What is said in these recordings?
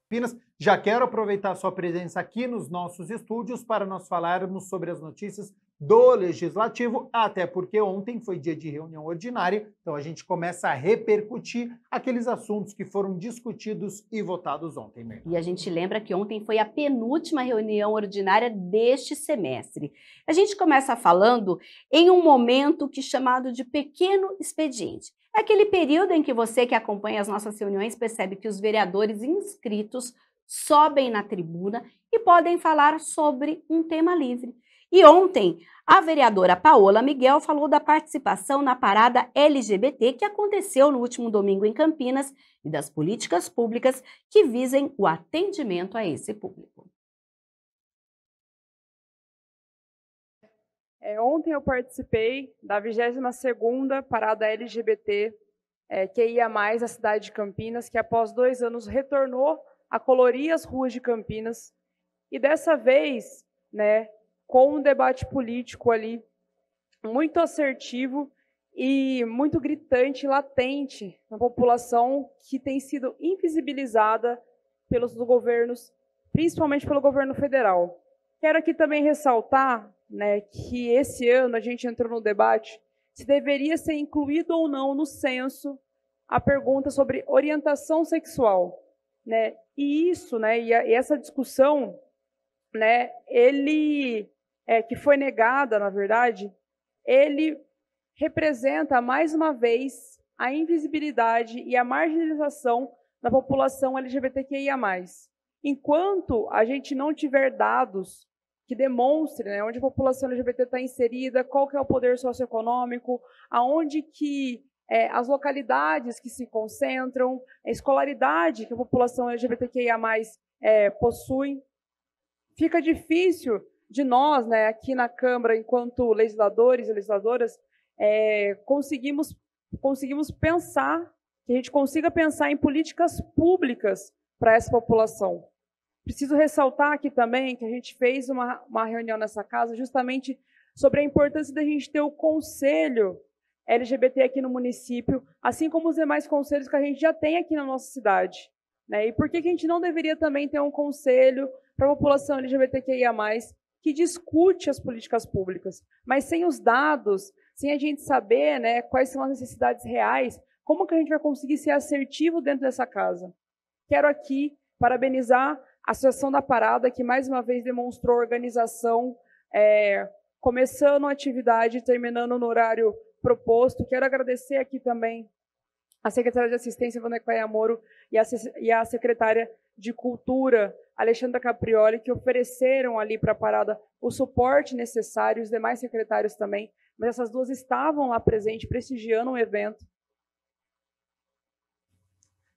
Campinas. Já quero aproveitar a sua presença aqui nos nossos estúdios para nós falarmos sobre as notícias do Legislativo, até porque ontem foi dia de reunião ordinária, então a gente começa a repercutir aqueles assuntos que foram discutidos e votados ontem mesmo. E a gente lembra que ontem foi a penúltima reunião ordinária deste semestre. A gente começa falando em um momento chamado de pequeno expediente. É aquele período em que você que acompanha as nossas reuniões percebe que os vereadores inscritos sobem na tribuna e podem falar sobre um tema livre. E ontem, a vereadora Paola Miguel falou da participação na parada LGBT que aconteceu no último domingo em Campinas e das políticas públicas que visem o atendimento a esse público. Ontem eu participei da 22ª parada LGBT QIA+, da cidade de Campinas, que após 2 anos retornou a colorir as ruas de Campinas. E dessa vez, com um debate político ali muito assertivo e muito gritante, latente na população que tem sido invisibilizada pelos governos, principalmente pelo governo federal. Quero aqui também ressaltar que esse ano a gente entrou no debate se deveria ser incluído ou não no censo a pergunta sobre orientação sexual. E isso, e essa discussão, que foi negada, na verdade, ele representa, mais uma vez, a invisibilidade e a marginalização da população LGBTQIA+. Enquanto a gente não tiver dados que demonstrem onde a população LGBT está inserida, qual que é o poder socioeconômico, aonde que as localidades que se concentram, a escolaridade que a população LGBTQIA+, possui, fica difícil de nós, aqui na Câmara, enquanto legisladores e legisladoras, conseguimos pensar, que a gente consiga pensar em políticas públicas para essa população. Preciso ressaltar aqui também que a gente fez uma reunião nessa casa justamente sobre a importância da gente ter o conselho LGBT aqui no município, assim como os demais conselhos que a gente já tem aqui na nossa cidade. E por que a gente não deveria também ter um conselho para a população LGBTQIA+, que discute as políticas públicas, mas sem os dados, sem a gente saber quais são as necessidades reais, como que a gente vai conseguir ser assertivo dentro dessa casa? Quero aqui parabenizar a Associação da Parada, que mais uma vez demonstrou organização, começando a atividade e terminando no horário proposto. Quero agradecer aqui também a secretária de Assistência, Vandecaia Moro, e a secretária de Cultura, Alexandra Caprioli, que ofereceram ali para a parada o suporte necessário, os demais secretários também, mas essas duas estavam lá presentes, prestigiando o evento.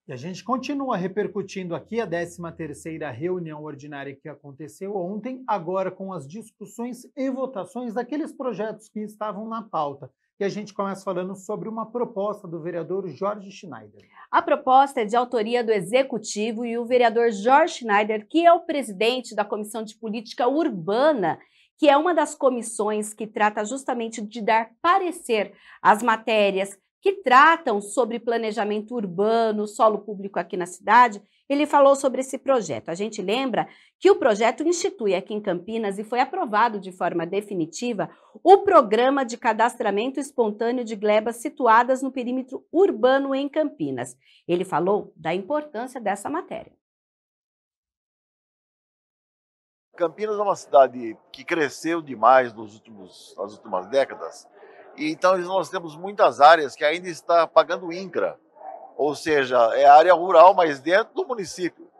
E a gente continua repercutindo aqui a 13ª reunião ordinária que aconteceu ontem, agora com as discussões e votações daqueles projetos que estavam na pauta. E a gente começa falando sobre uma proposta do vereador Jorge Schneider. A proposta é de autoria do Executivo e o vereador Jorge Schneider, que é o presidente da Comissão de Política Urbana, que é uma das comissões que trata justamente de dar parecer às matérias que tratam sobre planejamento urbano, solo público aqui na cidade. Ele falou sobre esse projeto. A gente lembra que o projeto institui aqui em Campinas e foi aprovado de forma definitiva o Programa de Cadastramento Espontâneo de Glebas situadas no perímetro urbano em Campinas. Ele falou da importância dessa matéria. Campinas é uma cidade que cresceu demais nas últimas décadas. E então nós temos muitas áreas que ainda está pagando INCRA, ou seja, é área rural, mas dentro do município.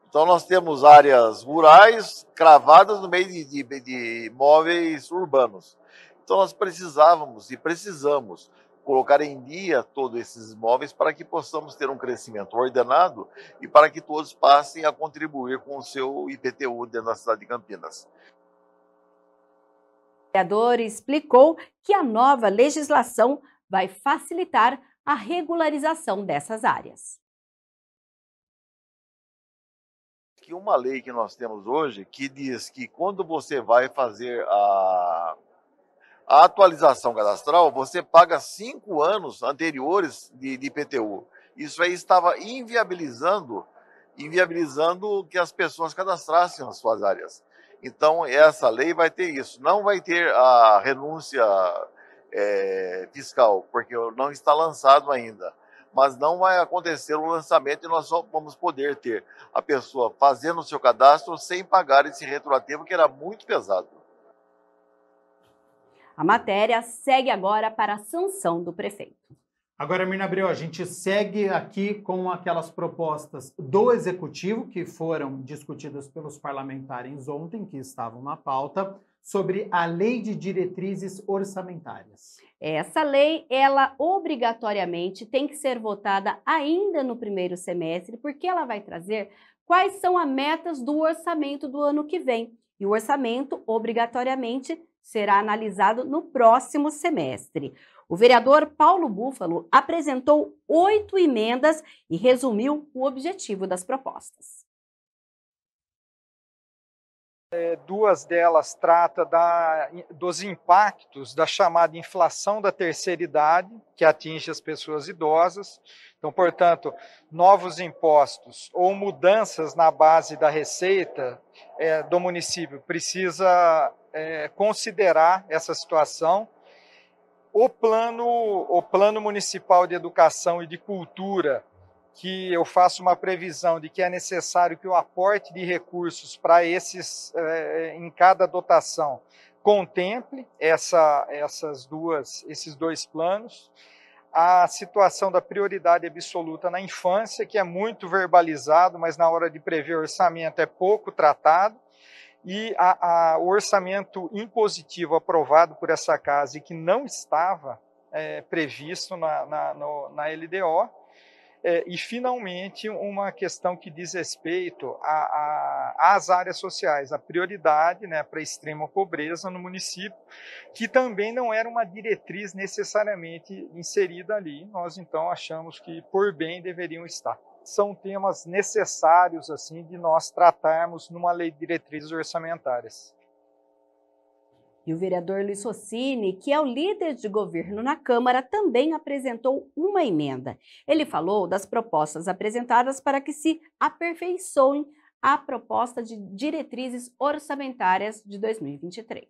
Então nós temos áreas rurais cravadas no meio de imóveis urbanos. Então nós precisávamos e precisamos colocar em dia todos esses imóveis para que possamos ter um crescimento ordenado e para que todos passem a contribuir com o seu IPTU dentro da cidade de Campinas. O vereador explicou que a nova legislação vai facilitar a regularização dessas áreas. Uma lei que nós temos hoje que diz que quando você vai fazer a atualização cadastral, você paga 5 anos anteriores de IPTU. Isso aí estava inviabilizando inviabilizando que as pessoas cadastrassem as suas áreas. Então, essa lei vai ter isso. Não vai ter a renúncia fiscal, porque não está lançado ainda. Mas não vai acontecer o lançamento e nós só vamos poder ter a pessoa fazendo o seu cadastro sem pagar esse retroativo, que era muito pesado. A matéria segue agora para a sanção do prefeito. Agora, Mirna Abreu, a gente segue aqui com aquelas propostas do Executivo que foram discutidas pelos parlamentares ontem, que estavam na pauta, sobre a Lei de Diretrizes Orçamentárias. Essa lei, ela obrigatoriamente tem que ser votada ainda no primeiro semestre, porque ela vai trazer quais são as metas do orçamento do ano que vem. E o orçamento, obrigatoriamente, será analisado no próximo semestre. O vereador Paulo Búfalo apresentou 8 emendas e resumiu o objetivo das propostas. Duas delas tratam dos impactos da chamada inflação da terceira idade, que atinge as pessoas idosas. Então, portanto, novos impostos ou mudanças na base da receita do município precisa considerar essa situação. O plano municipal de educação e de cultura, que eu faço uma previsão de que é necessário que o aporte de recursos para esses, em cada dotação, contemple esses dois planos. A situação da prioridade absoluta na infância, que é muito verbalizado, mas na hora de prever orçamento é pouco tratado. E o orçamento impositivo aprovado por essa casa e que não estava previsto na LDO. E, finalmente, uma questão que diz respeito às áreas sociais, a prioridade para a extrema pobreza no município, que também não era uma diretriz necessariamente inserida ali. Nós, então, achamos que, por bem, deveriam estar. São temas necessários assim de nós tratarmos numa lei de diretrizes orçamentárias. E o vereador Luiz Rossini, que é o líder de governo na Câmara, também apresentou uma emenda. Ele falou das propostas apresentadas para que se aperfeiçoem a proposta de diretrizes orçamentárias de 2023.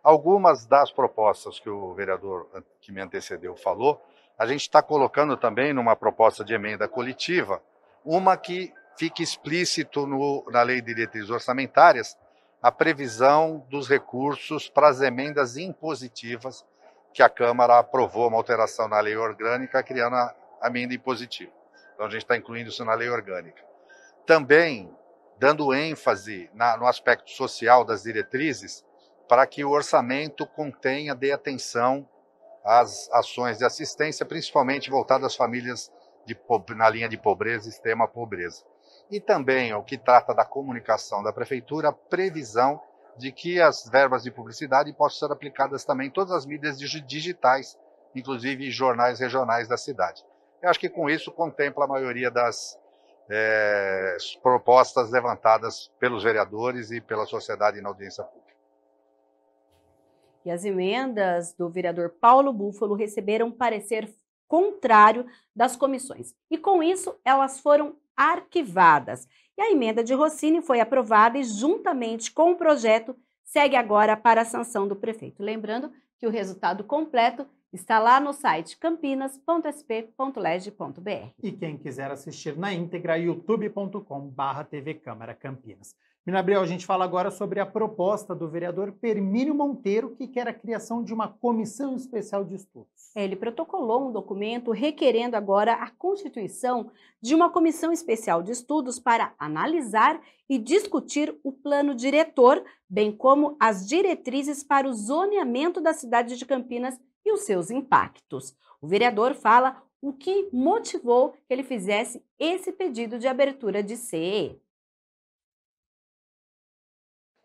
Algumas das propostas que o vereador que me antecedeu falou, a gente está colocando também numa proposta de emenda coletiva, uma que fique explícito na Lei de Diretrizes Orçamentárias a previsão dos recursos para as emendas impositivas, que a Câmara aprovou uma alteração na Lei Orgânica, criando a emenda impositiva. Então a gente está incluindo isso na Lei Orgânica. Também dando ênfase no aspecto social das diretrizes, para que o orçamento dê atenção às ações de assistência, principalmente voltadas às famílias na linha de pobreza e extrema pobreza. E também o que trata da comunicação da Prefeitura, a previsão de que as verbas de publicidade possam ser aplicadas também em todas as mídias digitais, inclusive jornais regionais da cidade. Eu acho que com isso contempla a maioria das propostas levantadas pelos vereadores e pela sociedade na audiência pública. E as emendas do vereador Paulo Búfalo receberam parecer contrário das comissões. E com isso, elas foram arquivadas. E a emenda de Rossini foi aprovada e, juntamente com o projeto, segue agora para a sanção do prefeito. Lembrando que o resultado completo está lá no site campinas.sp.leg.br. E quem quiser assistir na íntegra, youtube.com/TV Câmara Campinas. Mirna Abreu, a gente fala agora sobre a proposta do vereador Permínio Monteiro, que quer a criação de uma comissão especial de estudos. Ele protocolou um documento requerendo agora a constituição de uma comissão especial de estudos para analisar e discutir o plano diretor, bem como as diretrizes para o zoneamento da cidade de Campinas e os seus impactos. O vereador fala o que motivou que ele fizesse esse pedido de abertura de CE.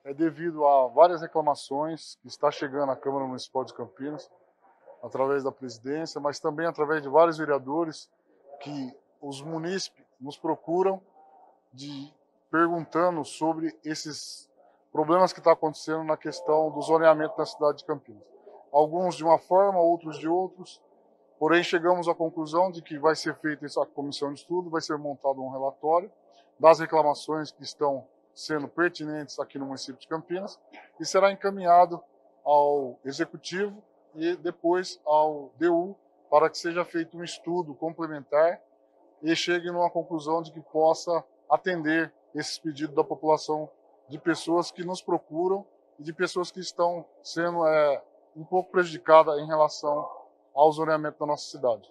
É devido a várias reclamações que está chegando à Câmara Municipal de Campinas, através da presidência, mas também através de vários vereadores que os munícipes nos procuram perguntando sobre esses problemas que estão acontecendo na questão do zoneamento da cidade de Campinas. Alguns de uma forma, outros de outros, porém chegamos à conclusão de que vai ser feita essa comissão de estudo, vai ser montado um relatório das reclamações que estão sendo pertinentes aqui no município de Campinas e será encaminhado ao Executivo e depois ao DU para que seja feito um estudo complementar e chegue numa conclusão de que possa atender esses pedidos da população, de pessoas que nos procuram e de pessoas que estão sendo um pouco prejudicadas em relação ao zoneamento da nossa cidade.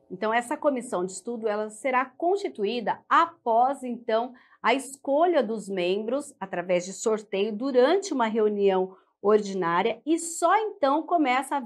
Então, essa comissão de estudo ela será constituída após, então, a escolha dos membros, através de sorteio, durante uma reunião ordinária, e só então começa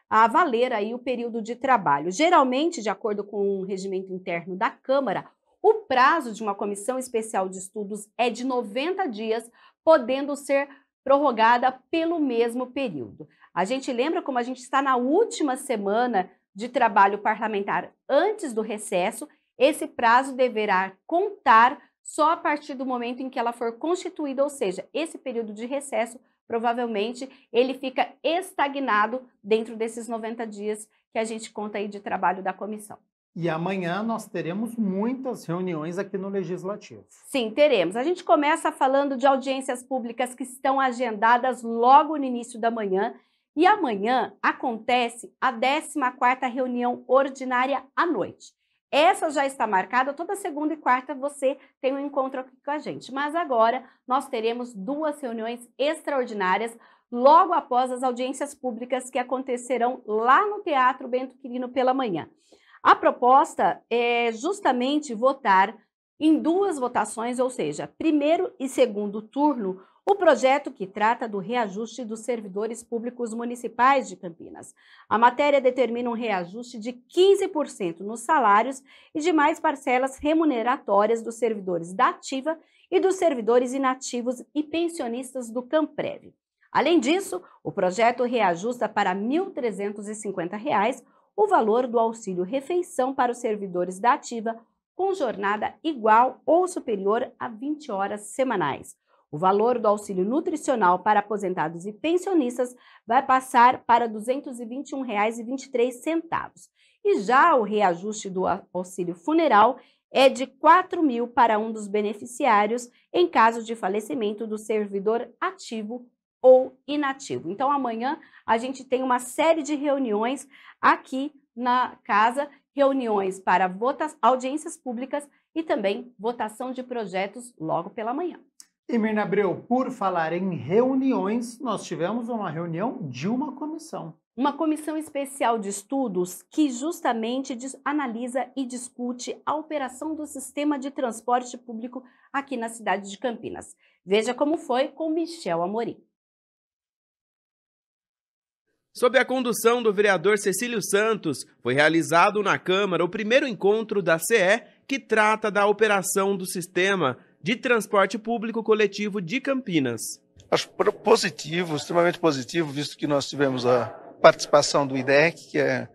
a valer aí o período de trabalho. Geralmente, de acordo com o regimento interno da Câmara, o prazo de uma comissão especial de estudos é de 90 dias, podendo ser prorrogada pelo mesmo período. A gente lembra como a gente está na última semana de trabalho parlamentar antes do recesso, esse prazo deverá contar só a partir do momento em que ela for constituída, ou seja, esse período de recesso, provavelmente, ele fica estagnado dentro desses 90 dias que a gente conta aí de trabalho da comissão. E amanhã nós teremos muitas reuniões aqui no Legislativo. Sim, teremos. A gente começa falando de audiências públicas que estão agendadas logo no início da manhã. E amanhã acontece a 14ª reunião ordinária à noite. Essa já está marcada, toda segunda e quarta você tem um encontro aqui com a gente. Mas agora nós teremos 2 reuniões extraordinárias logo após as audiências públicas que acontecerão lá no Teatro Bento Quirino pela manhã. A proposta é justamente votar em 2 votações, ou seja, primeiro e segundo turno, o projeto que trata do reajuste dos servidores públicos municipais de Campinas. A matéria determina um reajuste de 15% nos salários e demais parcelas remuneratórias dos servidores da ativa e dos servidores inativos e pensionistas do Camprev. Além disso, o projeto reajusta para R$ 1.350 o valor do auxílio-refeição para os servidores da ativa com jornada igual ou superior a 20 horas semanais. O valor do auxílio nutricional para aposentados e pensionistas vai passar para R$ 221,23. E já o reajuste do auxílio funeral é de R$ 4.000 para um dos beneficiários em caso de falecimento do servidor ativo ou inativo. Então, amanhã a gente tem uma série de reuniões aqui na casa, reuniões para audiências públicas e também votação de projetos logo pela manhã. E Mirna Abreu, por falar em reuniões, nós tivemos uma reunião de uma comissão. Uma comissão especial de estudos que justamente analisa e discute a operação do sistema de transporte público aqui na cidade de Campinas. Veja como foi com Michel Amorim. Sob a condução do vereador Cecílio Santos, foi realizado na Câmara o primeiro encontro da CE que trata da operação do sistema de transporte público coletivo de Campinas. Acho positivo, extremamente positivo, visto que nós tivemos a participação do IDEC, que é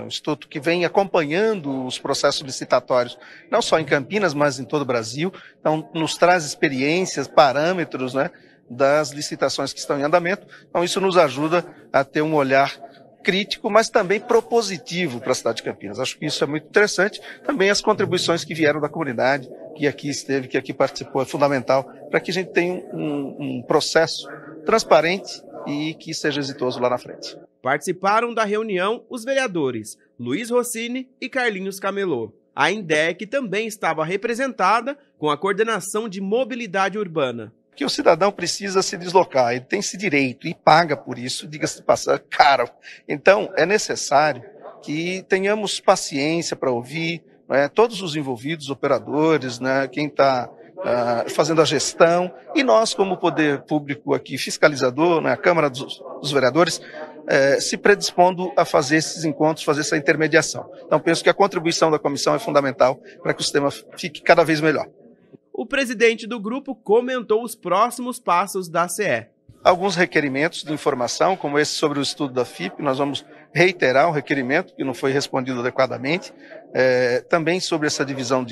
o instituto que vem acompanhando os processos licitatórios, não só em Campinas, mas em todo o Brasil. Então, nos traz experiências, parâmetros, né, das licitações que estão em andamento. Então, isso nos ajuda a ter um olhar crítico, mas também propositivo para a cidade de Campinas. Acho que isso é muito interessante. Também as contribuições que vieram da comunidade, que aqui esteve, que aqui participou, é fundamental para que a gente tenha um processo transparente e que seja exitoso lá na frente. Participaram da reunião os vereadores Luiz Rossini e Carlinhos Camelô. A INDEC também estava representada com a coordenação de mobilidade urbana. Que o cidadão precisa se deslocar, ele tem esse direito e paga por isso, diga-se de passagem, caro. Então, é necessário que tenhamos paciência para ouvir, né, todos os envolvidos, operadores, né, quem está fazendo a gestão, e nós, como poder público aqui, fiscalizador, né, a Câmara dos Vereadores, se predispondo a fazer esses encontros, fazer essa intermediação. Então, penso que a contribuição da comissão é fundamental para que o sistema fique cada vez melhor. O presidente do grupo comentou os próximos passos da CE. Alguns requerimentos de informação, como esse sobre o estudo da FIP, nós vamos reiterar o requerimento, que não foi respondido adequadamente. Também sobre essa divisão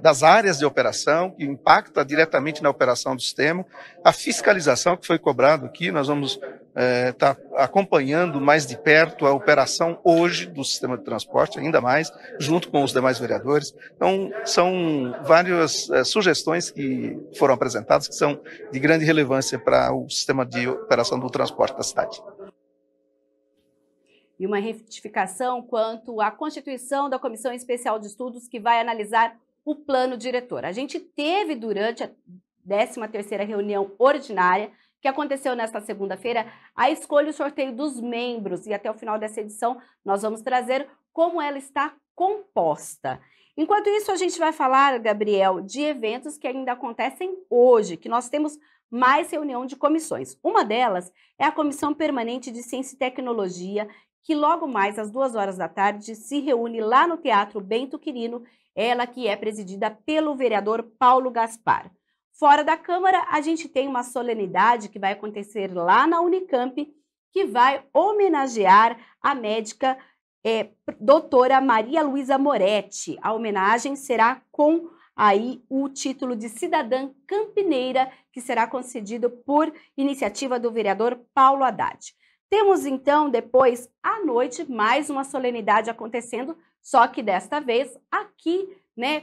das áreas de operação, que impacta diretamente na operação do sistema. A fiscalização que foi cobrado aqui, nós vamos está acompanhando mais de perto a operação hoje do sistema de transporte, ainda mais, junto com os demais vereadores. Então, são várias sugestões que foram apresentadas que são de grande relevância para o sistema de operação do transporte da cidade. E uma retificação quanto à constituição da Comissão Especial de Estudos que vai analisar o plano diretor. A gente teve durante a 13ª reunião ordinária, que aconteceu nesta segunda-feira, a escolha e o sorteio dos membros, e até o final dessa edição nós vamos trazer como ela está composta. Enquanto isso, a gente vai falar, Gabriel, de eventos que ainda acontecem hoje, que nós temos mais reunião de comissões. Uma delas é a Comissão Permanente de Ciência e Tecnologia, que logo mais às 14h se reúne lá no Teatro Bento Quirino, ela que é presidida pelo vereador Paulo Gaspar. Fora da Câmara, a gente tem uma solenidade que vai acontecer lá na Unicamp, que vai homenagear a médica doutora Maria Luísa Moretti. A homenagem será com aí o título de cidadã campineira, que será concedido por iniciativa do vereador Paulo Haddad. Temos então, depois, à noite, mais uma solenidade acontecendo, só que desta vez aqui,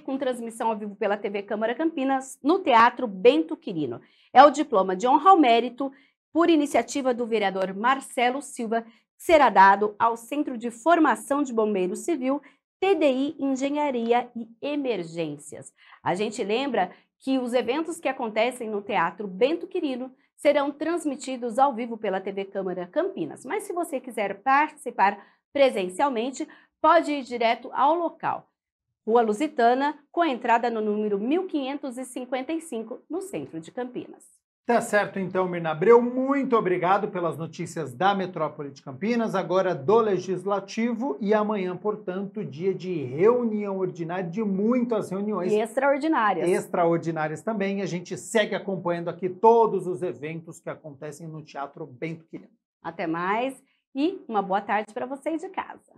com transmissão ao vivo pela TV Câmara Campinas, no Teatro Bento Quirino. É o diploma de honra ao mérito, por iniciativa do vereador Marcelo Silva, que será dado ao Centro de Formação de Bombeiro Civil, TDI Engenharia e Emergências. A gente lembra que os eventos que acontecem no Teatro Bento Quirino serão transmitidos ao vivo pela TV Câmara Campinas. Mas se você quiser participar presencialmente, pode ir direto ao local. Rua Lusitana, com a entrada no número 1555, no centro de Campinas. Tá certo, então, Mirna Abreu. Muito obrigado pelas notícias da Metrópole de Campinas, agora do Legislativo, e amanhã, portanto, dia de reunião ordinária, de muitas reuniões. E extraordinárias. Extraordinárias também. A gente segue acompanhando aqui todos os eventos que acontecem no Teatro Bento Quirino. Até mais e uma boa tarde para vocês de casa.